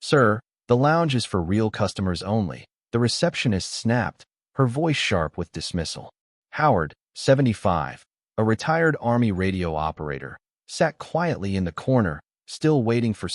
"Sir, the lounge is for real customers only," the receptionist snapped, her voice sharp with dismissal. Howard, 75, a retired Army radio operator, sat quietly in the corner, still waiting for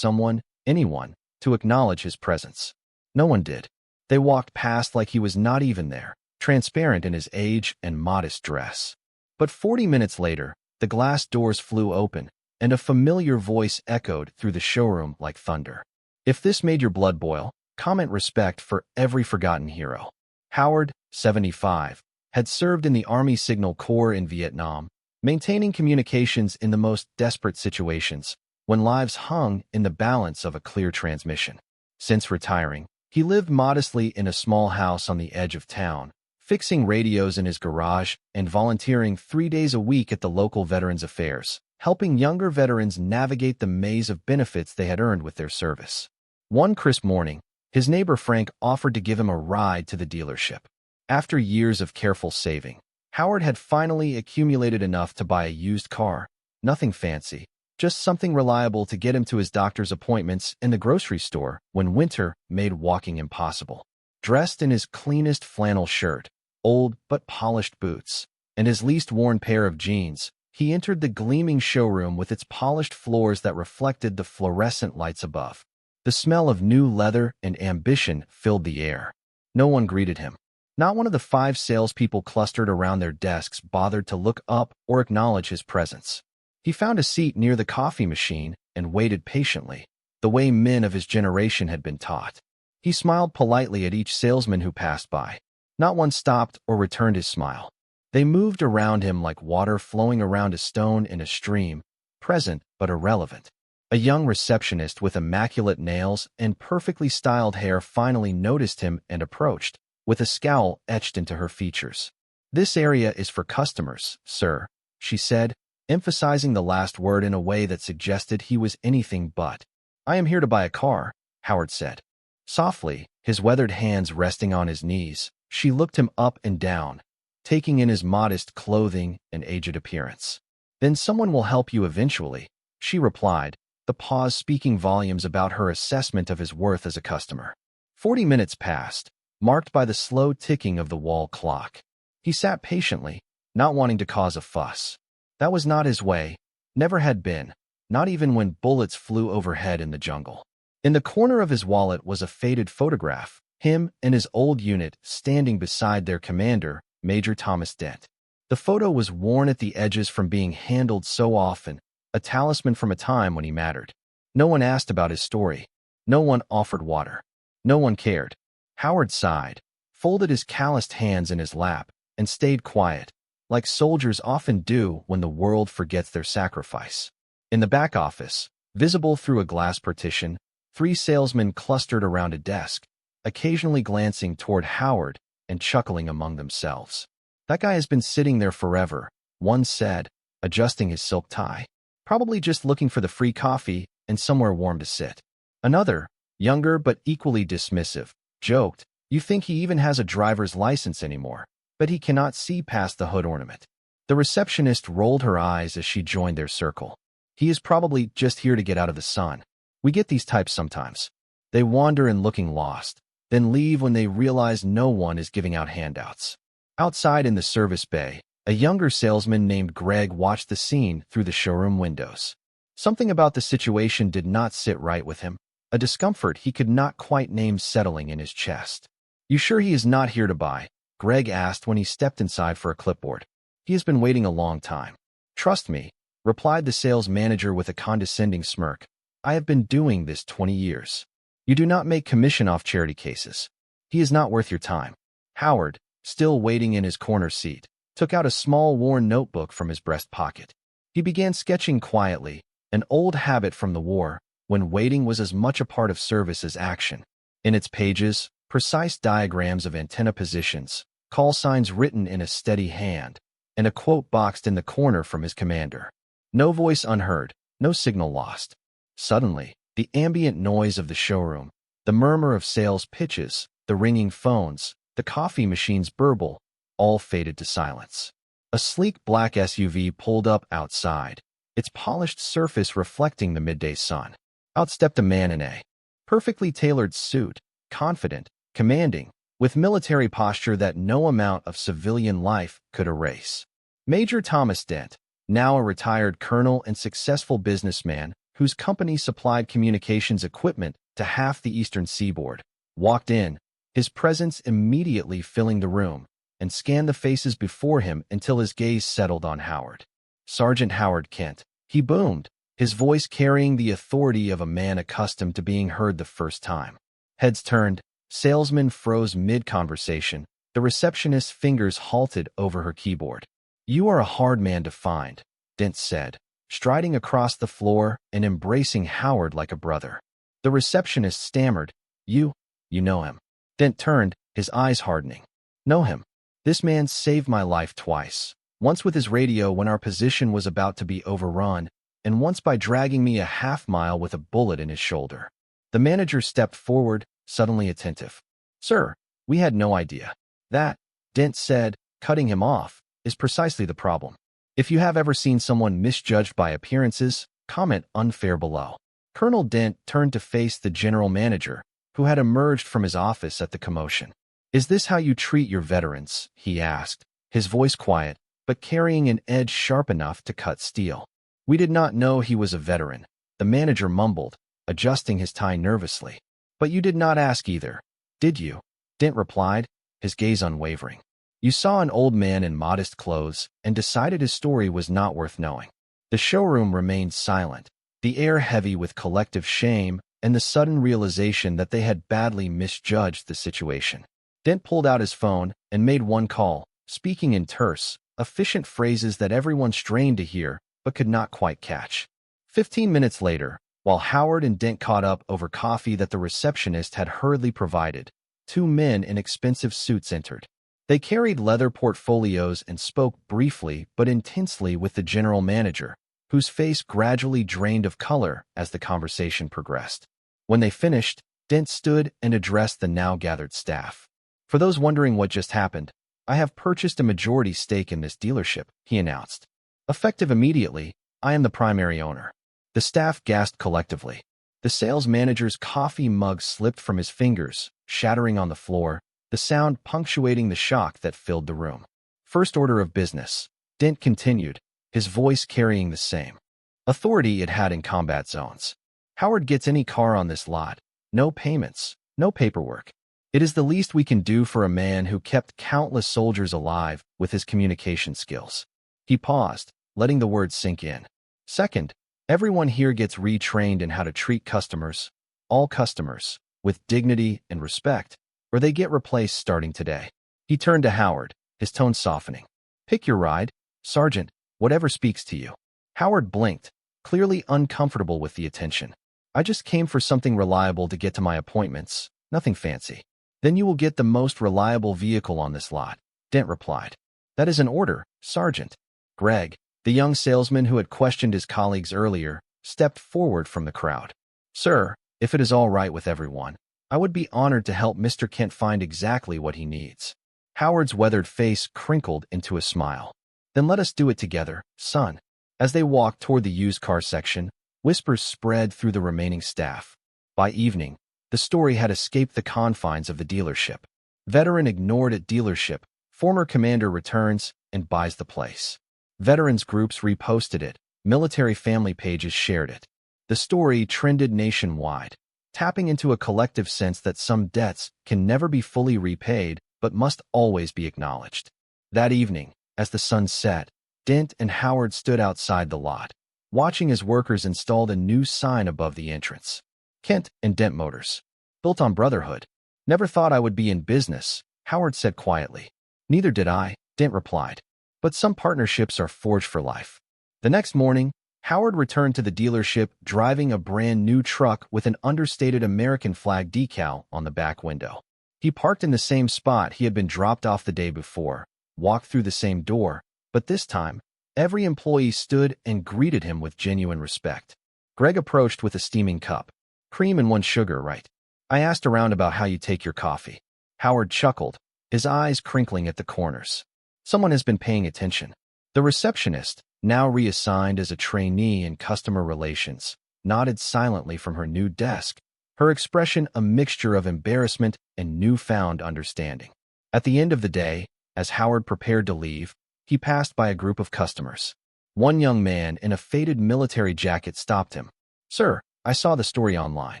anyone, to acknowledge his presence. No one did. They walked past like he was not even there, transparent in his age and modest dress. But 40 minutes later, the glass doors flew open, and a familiar voice echoed through the showroom like thunder. If this made your blood boil, comment respect for every forgotten hero. Howard, 75, had served in the Army Signal Corps in Vietnam, maintaining communications in the most desperate situations, when lives hung in the balance of a clear transmission. Since retiring, he lived modestly in a small house on the edge of town, fixing radios in his garage and volunteering 3 days a week at the local Veterans Affairs, helping younger veterans navigate the maze of benefits they had earned with their service. One crisp morning, his neighbor Frank offered to give him a ride to the dealership. After years of careful saving, Howard had finally accumulated enough to buy a used car. Nothing fancy, just something reliable to get him to his doctor's appointments and the grocery store when winter made walking impossible. Dressed in his cleanest flannel shirt, old but polished boots, and his least worn pair of jeans, he entered the gleaming showroom with its polished floors that reflected the fluorescent lights above. The smell of new leather and ambition filled the air. No one greeted him. Not one of the 5 salespeople clustered around their desks bothered to look up or acknowledge his presence. He found a seat near the coffee machine and waited patiently, the way men of his generation had been taught. He smiled politely at each salesman who passed by. Not one stopped or returned his smile. They moved around him like water flowing around a stone in a stream, present but irrelevant. A young receptionist with immaculate nails and perfectly styled hair finally noticed him and approached, with a scowl etched into her features. "This area is for customers, sir," she said, emphasizing the last word in a way that suggested he was anything but. "I am here to buy a car," Howard said. Softly, his weathered hands resting on his knees, she looked him up and down, taking in his modest clothing and aged appearance. "Then someone will help you eventually," she replied, the pause speaking volumes about her assessment of his worth as a customer. 40 minutes passed, marked by the slow ticking of the wall clock. He sat patiently, not wanting to cause a fuss. That was not his way, never had been, not even when bullets flew overhead in the jungle. In the corner of his wallet was a faded photograph, him and his old unit standing beside their commander, Major Thomas Dent. The photo was worn at the edges from being handled so often, a talisman from a time when he mattered. No one asked about his story. No one offered water. No one cared. Howard sighed, folded his calloused hands in his lap, and stayed quiet, like soldiers often do when the world forgets their sacrifice. In the back office, visible through a glass partition, 3 salesmen clustered around a desk, occasionally glancing toward Howard and chuckling among themselves. "That guy has been sitting there forever," one said, adjusting his silk tie. "Probably just looking for the free coffee and somewhere warm to sit." Another, younger but equally dismissive, joked, "You think he even has a driver's license anymore, but he cannot see past the hood ornament." The receptionist rolled her eyes as she joined their circle. "He is probably just here to get out of the sun. We get these types sometimes. They wander in looking lost, then leave when they realize no one is giving out handouts." Outside in the service bay, a younger salesman named Greg watched the scene through the showroom windows. Something about the situation did not sit right with him, a discomfort he could not quite name settling in his chest. "You sure he is not here to buy?" Greg asked when he stepped inside for a clipboard. "He has been waiting a long time." "Trust me," replied the sales manager with a condescending smirk. "I have been doing this 20 years. You do not make commission off charity cases. He is not worth your time." Howard, still waiting in his corner seat, took out a small worn notebook from his breast pocket. He began sketching quietly, an old habit from the war, when waiting was as much a part of service as action. In its pages, precise diagrams of antenna positions, call signs written in a steady hand, and a quote boxed in the corner from his commander. No voice unheard, no signal lost. Suddenly, the ambient noise of the showroom, the murmur of sales pitches, the ringing phones, the coffee machine's burble, all faded to silence. A sleek black SUV pulled up outside, its polished surface reflecting the midday sun. Out stepped a man in a Perfectly tailored suit, confident, commanding, with military posture that no amount of civilian life could erase. Major Thomas Dent, now a retired colonel and successful businessman whose company supplied communications equipment to half the eastern seaboard, walked in, his presence immediately filling the room, and scanned the faces before him until his gaze settled on Howard. Sergeant Howard Kent, he boomed, his voice carrying the authority of a man accustomed to being heard the first time. Heads turned, salesmen froze mid-conversation, the receptionist's fingers halted over her keyboard. "You are a hard man to find," Dent said, striding across the floor and embracing Howard like a brother. The receptionist stammered, You know him." Dent turned, his eyes hardening. "Know him. This man saved my life twice. Once with his radio when our position was about to be overrun, and once by dragging me a half-mile with a bullet in his shoulder." The manager stepped forward, suddenly attentive. "Sir, we had no idea." "That," Dent said, cutting him off, "is precisely the problem. If you have ever seen someone misjudged by appearances, comment unfair below." Colonel Dent turned to face the general manager, who had emerged from his office at the commotion. "Is this how you treat your veterans?" he asked, his voice quiet, but carrying an edge sharp enough to cut steel. "We did not know he was a veteran," the manager mumbled, adjusting his tie nervously. "But you did not ask either, did you?" Dent replied, his gaze unwavering. "You saw an old man in modest clothes and decided his story was not worth knowing." The showroom remained silent, the air heavy with collective shame and the sudden realization that they had badly misjudged the situation. Dent pulled out his phone and made one call, speaking in terse, efficient phrases that everyone strained to hear but could not quite catch. 15 minutes later, while Howard and Dent caught up over coffee that the receptionist had hurriedly provided, two men in expensive suits entered. They carried leather portfolios and spoke briefly but intensely with the general manager, whose face gradually drained of color as the conversation progressed. When they finished, Dent stood and addressed the now gathered staff. "For those wondering what just happened, I have purchased a majority stake in this dealership," he announced. "Effective immediately, I am the primary owner." The staff gasped collectively. The sales manager's coffee mug slipped from his fingers, shattering on the floor, the sound punctuating the shock that filled the room. "First order of business," Dent continued, his voice carrying the same authority it had in combat zones. "Howard gets any car on this lot. No payments, no paperwork. It is the least we can do for a man who kept countless soldiers alive with his communication skills." He paused, letting the words sink in. "Second, everyone here gets retrained in how to treat customers, all customers, with dignity and respect, or they get replaced starting today." He turned to Howard, his tone softening. "Pick your ride, Sergeant, whatever speaks to you." Howard blinked, clearly uncomfortable with the attention. "I just came for something reliable to get to my appointments, nothing fancy." "Then you will get the most reliable vehicle on this lot," Dent replied. "That is an order, Sergeant." Greg, the young salesman who had questioned his colleagues earlier, stepped forward from the crowd. "Sir, if it is all right with everyone, I would be honored to help Mr. Kent find exactly what he needs." Howard's weathered face crinkled into a smile. "Then let us do it together, son." As they walked toward the used car section, whispers spread through the remaining staff. By evening, the story had escaped the confines of the dealership. Veteran ignored at dealership, former commander returns and buys the place. Veterans groups reposted it, military family pages shared it. The story trended nationwide, tapping into a collective sense that some debts can never be fully repaid but must always be acknowledged. That evening, as the sun set, Dent and Howard stood outside the lot, watching as workers installed a new sign above the entrance. "Kent and Dent Motors. Built on brotherhood." "Never thought I would be in business," Howard said quietly. "Neither did I," Dent replied. "But some partnerships are forged for life." The next morning, Howard returned to the dealership driving a brand new truck with an understated American flag decal on the back window. He parked in the same spot he had been dropped off the day before, walked through the same door, but this time, every employee stood and greeted him with genuine respect. Greg approached with a steaming cup. "Cream and 1 sugar, right? I asked around about how you take your coffee." Howard chuckled, his eyes crinkling at the corners. Someone has been paying attention. The receptionist, now reassigned as a trainee in customer relations, nodded silently from her new desk, her expression a mixture of embarrassment and newfound understanding. At the end of the day, as Howard prepared to leave, he passed by a group of customers. One young man in a faded military jacket stopped him. "Sir, I saw the story online.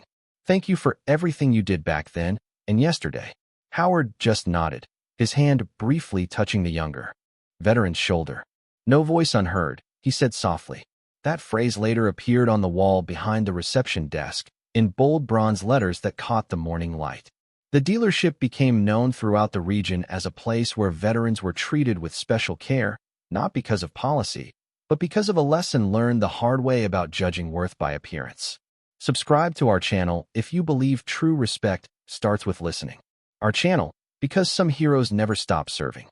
Thank you for everything you did back then and yesterday." Howard just nodded, his hand briefly touching the younger veteran's shoulder. "No voice unheard," he said softly. That phrase later appeared on the wall behind the reception desk, in bold bronze letters that caught the morning light. The dealership became known throughout the region as a place where veterans were treated with special care, not because of policy, but because of a lesson learned the hard way about judging worth by appearance. Subscribe to our channel if you believe true respect starts with listening. Our channel, because some heroes never stop serving.